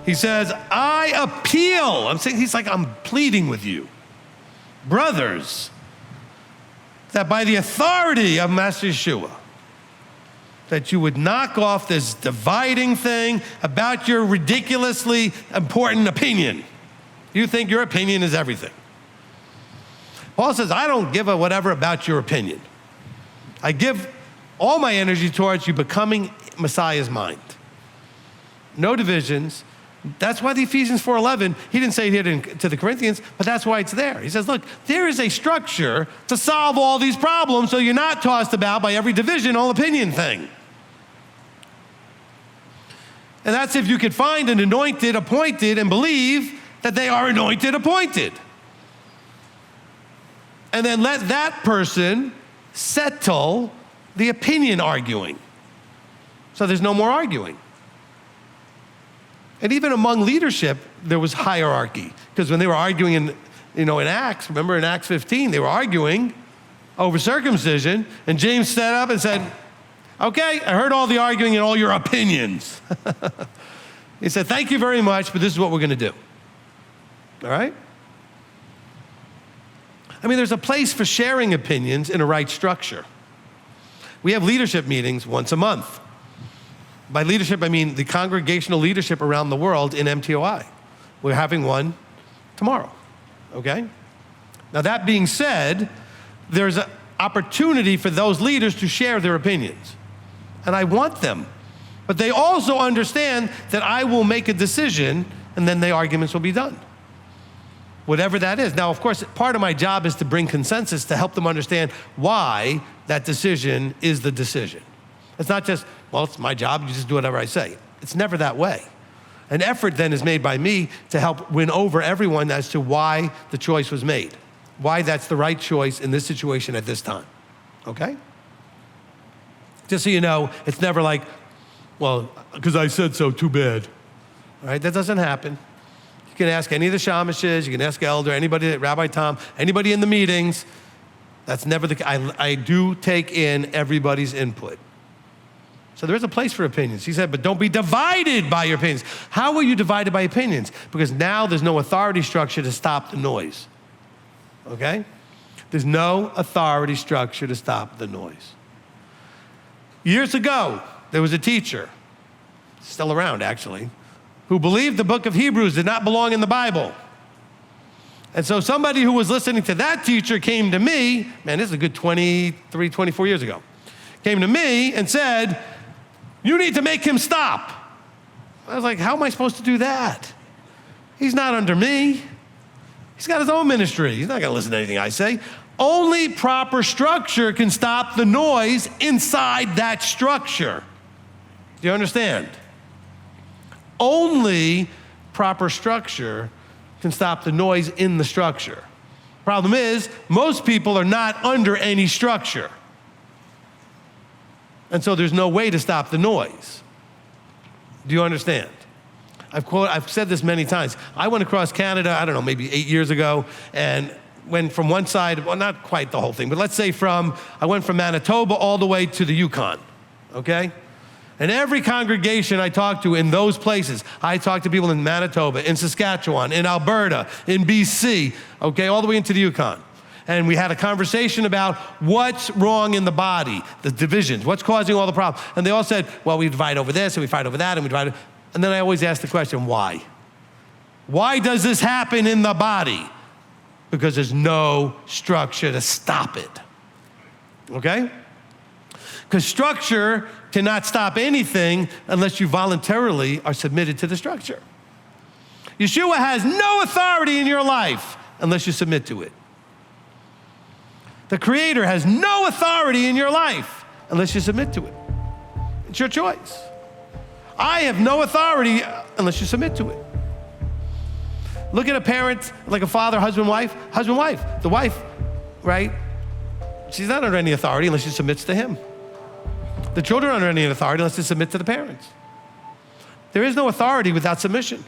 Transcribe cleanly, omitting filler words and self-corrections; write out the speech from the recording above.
He says, I appeal. He's like, I'm pleading with you, brothers, that by the authority of Master Yeshua, that you would knock off this dividing thing about your ridiculously important opinion. You think your opinion is everything. Paul says, I don't give a whatever about your opinion. I give all my energy towards you becoming Messiah's mind. No divisions. That's why the Ephesians 4:11, he didn't say it to the Corinthians, but that's why it's there. He says, look, there is a structure to solve all these problems so you're not tossed about by every divisional opinion thing. And that's if you could find an anointed, appointed, and believe that they are anointed, appointed. And then let that person settle the opinion arguing. So there's no more arguing. And even among leadership, there was hierarchy. Because when they were arguing in Acts, remember in Acts 15, they were arguing over circumcision, and James stood up and said, okay, I heard all the arguing and all your opinions. He said, thank you very much, but this is what we're gonna do. All right? I mean, there's a place for sharing opinions in a right structure. We have leadership meetings once a month. By leadership, I mean the congregational leadership around the world in MTOI. We're having one tomorrow, okay? Now that being said, there's an opportunity for those leaders to share their opinions. And I want them. But they also understand that I will make a decision and then the arguments will be done. Whatever that is. Now, of course, part of my job is to bring consensus to help them understand why that decision is the decision. It's not just, well, it's my job, you just do whatever I say. It's never that way. An effort then is made by me to help win over everyone as to why the choice was made, why that's the right choice in this situation at this time, okay? Just so you know, it's never like, well, because I said so, too bad. All right, that doesn't happen. You can ask any of the shamishes, you can ask Elder, anybody, Rabbi Tom, anybody in the meetings. That's never the case. I do take in everybody's input. So there is a place for opinions. He said, but don't be divided by your opinions. How were you divided by opinions? Because now there's no authority structure to stop the noise, okay? There's no authority structure to stop the noise. Years ago, there was a teacher, still around actually, who believed the book of Hebrews did not belong in the Bible. And so somebody who was listening to that teacher came to me, man, this is a good 23, 24 years ago, came to me and said, you need to make him stop. I was like, how am I supposed to do that? He's not under me. He's got his own ministry. He's not gonna listen to anything I say. Only proper structure can stop the noise inside that structure. Do you understand? Only proper structure can stop the noise in the structure. Problem is, most people are not under any structure. And so there's no way to stop the noise. Do you understand? I've said this many times. I went across Canada, I don't know, maybe 8 years ago, and went from one side, well, not quite the whole thing, but let's say I went from Manitoba all the way to the Yukon, okay? And every congregation I talked to in those places, I talked to people in Manitoba, in Saskatchewan, in Alberta, in BC, okay, all the way into the Yukon. And we had a conversation about what's wrong in the body, the divisions, what's causing all the problems. And they all said, well, we divide over this, and we fight over that, and we divide. And then I always ask the question, why? Why does this happen in the body? Because there's no structure to stop it, okay? Because structure cannot stop anything unless you voluntarily are submitted to the structure. Yeshua has no authority in your life unless you submit to it. The Creator has no authority in your life unless you submit to it. It's your choice. I have no authority unless you submit to it. Look at a parent, like a father, husband, wife. The wife, right? She's not under any authority unless she submits to him. The children aren't under any authority unless they submit to the parents. There is no authority without submission.